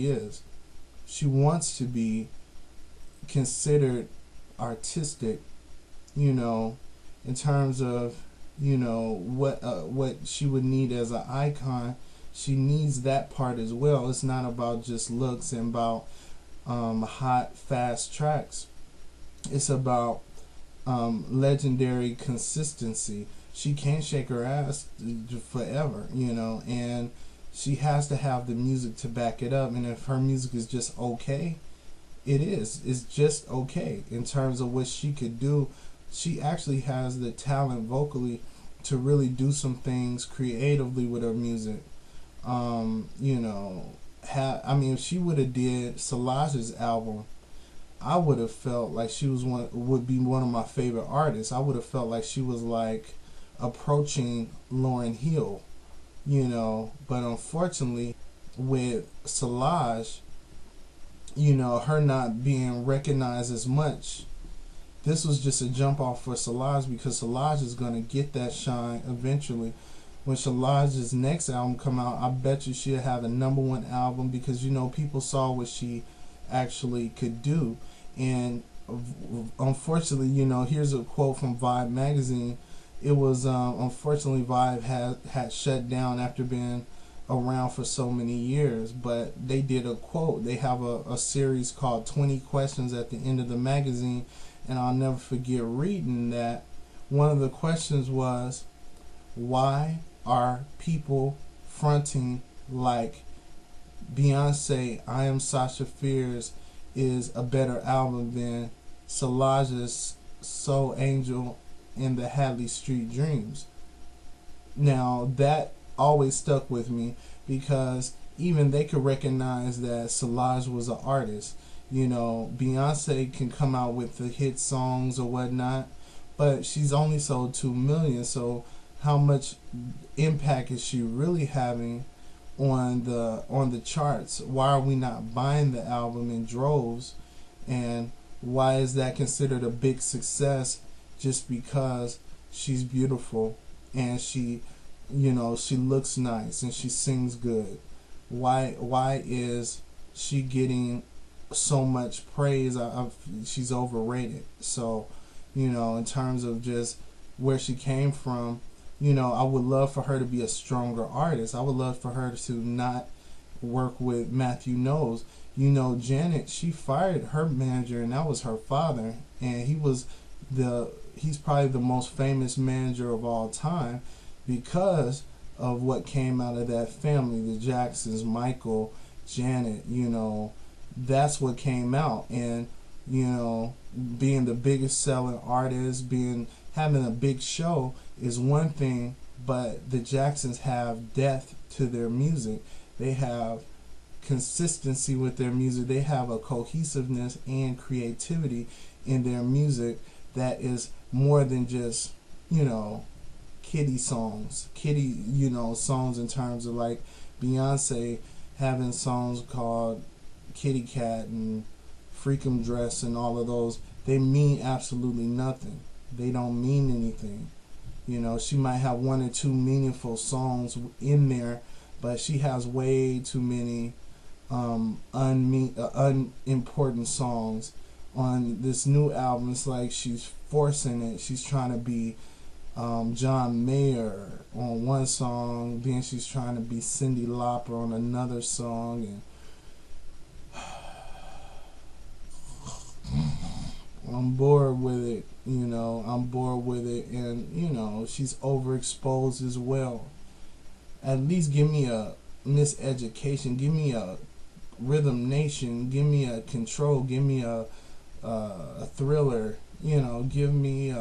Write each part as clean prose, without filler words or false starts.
she is. She wants to be considered artistic, you know, in terms of, you know, what she would need as an icon. She needs that part as well. It's not about just looks and about hot, fast tracks. It's about legendary consistency. She can't shake her ass forever, you know, and she has to have the music to back it up. And if her music is just okay, it is. It's just okay in terms of what she could do. She actually has the talent vocally to really do some things creatively with her music. You know, I mean, if she would have did Solange's album, I would have felt like she would be one of my favorite artists. I would have felt like she was like approaching Lauryn Hill, you know. But unfortunately, with Solange, you know, her not being recognized as much, this was just a jump off for Solange, because Solange is gonna get that shine eventually. When Solange's next album come out, I bet you she'll have a #1 album, because, you know, people saw what she actually could do. And unfortunately, you know, here's a quote from Vibe magazine. It was unfortunately Vibe had shut down after being around for so many years, but they did a quote. They have a series called 20 Questions at the end of the magazine, and I'll never forget reading that. One of the questions was, why are people fronting like Beyonce I Am Sasha Fierce is a better album than Solange's Soul Angel and the Hadley Street Dreams? Now that always stuck with me, because even they could recognize that Solange was an artist. You know, Beyonce can come out with the hit songs or whatnot, but she's only sold 2 million, so how much impact is she really having on the charts? Why are we not buying the album in droves? And why is that considered a big success just because she's beautiful and she, you know, she looks nice and she sings good? Why is she getting so much praise? She's overrated. So, you know, in terms of just where she came from, you know, I would love for her to be a stronger artist. I would love for her to not work with Matthew Knowles. You know, Janet, she fired her manager, and that was her father, and he's probably the most famous manager of all time because of what came out of that family, the Jacksons, Michael, Janet. You know, that's what came out. And, you know, being the biggest selling artist, having a big show is one thing, but the Jacksons have depth to their music. They have consistency with their music. They have a cohesiveness and creativity in their music that is more than just, you know, kiddie songs. You know, songs in terms of like Beyonce having songs called Kitty Cat and Freakum Dress and all of those. They mean absolutely nothing. They don't mean anything. You know, she might have 1 or 2 meaningful songs in there, but she has way too many unimportant songs on this new album. It's like she's forcing it. She's trying to be John Mayer on one song, then she's trying to be Cyndi Lauper on another song, and I'm bored with it. You know, I'm bored with it. And, you know, she's overexposed as well. At least give me a Miseducation. Give me a Rhythm Nation. Give me a Control. Give me a Thriller. You know, give me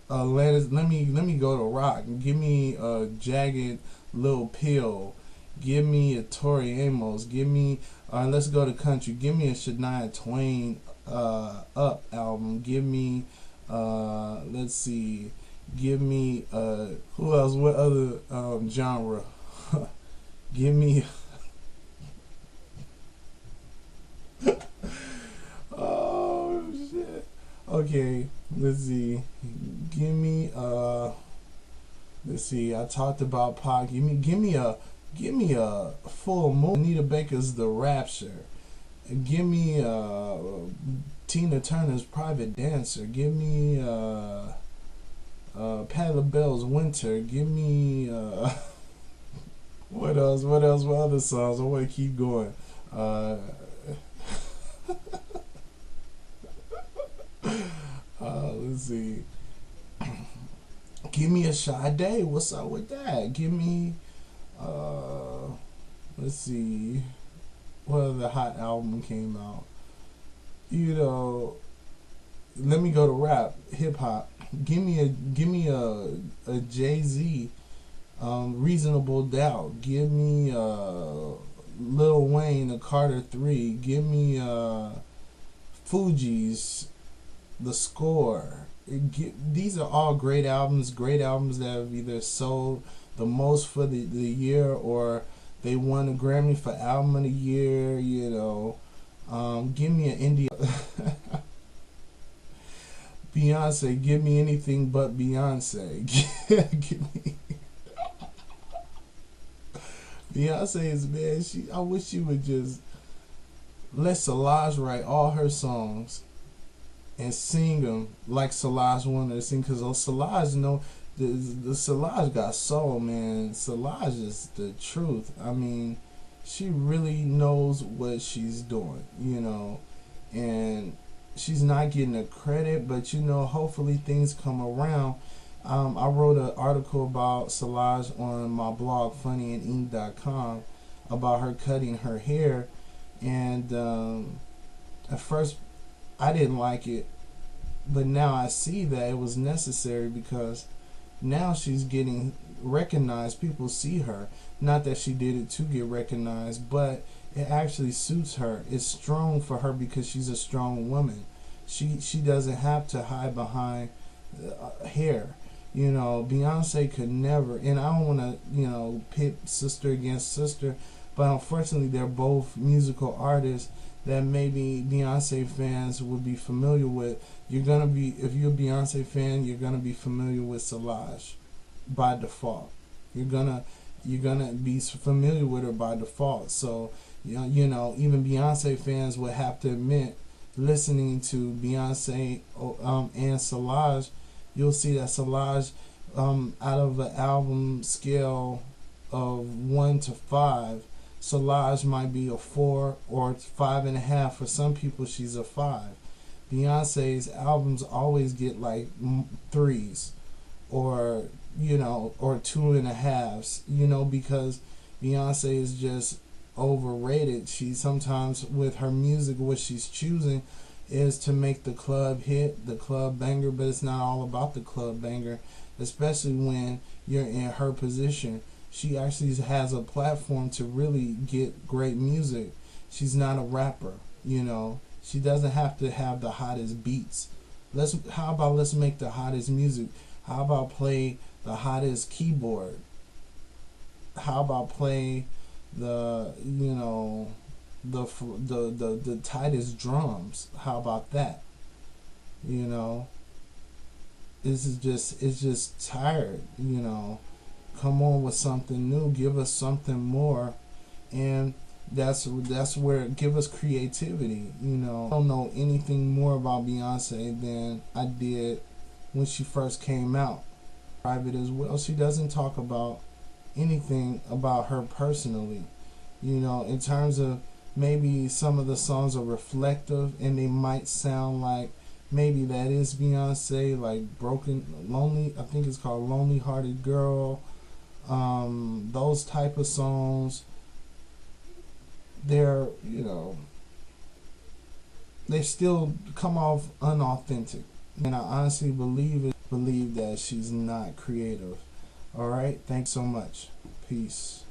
let me go to rock. Give me a Jagged Little Pill. Give me a Tori Amos. Give me let's go to country. Give me a Shania Twain Up album. Give me let's see, give me who else, what other genre? Give me oh shit. Okay, let's see. Give me let's see, I talked about Pac. Give me a Give me a Full Moon. Anita Baker's The Rapture. Give me Tina Turner's Private Dancer. Give me Patti LaBelle's Winter. Give me what else? What else? What other songs? I want to keep going. Let's see. Give me a Sade. What's up with that? Give me let's see. What other hot album came out? You know, let me go to rap, hip hop. Give me a Jay-Z, Reasonable Doubt. Give me Lil Wayne, the Carter 3. Give me Fugees, The Score. These are all great albums that have either sold the most for the year, or they won a Grammy for Album of the Year. You know, give me an India. Beyonce, give me anything but Beyonce. Give me Beyonce is, man. I wish she would just let Solange write all her songs and sing them like Solange wanted to sing. Because Solange, you know, the Solange got soul, man. Solange is the truth. I mean, she really knows what she's doing, you know, and she's not getting the credit, but you know, hopefully things come around. I wrote an article about Solange on my blog, funnyandink.com, about her cutting her hair, and at first I didn't like it, but now I see that it was necessary, because now she's getting recognized. People see her. Not that she did it to get recognized, but it actually suits her. It's strong for her because she's a strong woman. She doesn't have to hide behind hair. You know, Beyonce could never, and I don't want to, you know, pit sister against sister, but unfortunately they're both musical artists that maybe Beyonce fans would be familiar with. You're gonna be, if you're a Beyonce fan, you're gonna be familiar with Solange by default. You're gonna be familiar with her by default. So you know, even Beyonce fans would have to admit, listening to Beyonce and Solange, you'll see that Solange, out of an album scale of 1 to 5, Solange might be a 4 or 5.5. For some people, she's a 5. Beyonce's albums always get like 3s, or you know, or 2.5s. You know, because Beyonce is just overrated. She sometimes, with her music, what she's choosing is to make the club hit, the club banger, but it's not all about the club banger, especially when you're in her position. She actually has a platform to really get great music. She's not a rapper, you know. She doesn't have to have the hottest beats. How about let's make the hottest music? How about play the hottest keyboard? How about play the, you know, the tightest drums? How about that? You know, it's just tired, you know. Come on with something new, give us something more, and that's where, give us creativity, you know. I don't know anything more about Beyonce than I did when she first came out. Private as well, she doesn't talk about anything about her personally, you know, in terms of maybe some of the songs are reflective and they might sound like maybe that is Beyonce, like Broken Lonely, I think it's called Lonely Hearted Girl. Those type of songs, they're, you know, they still come off unauthentic, and I honestly believe that she's not creative. All right, thanks so much. Peace.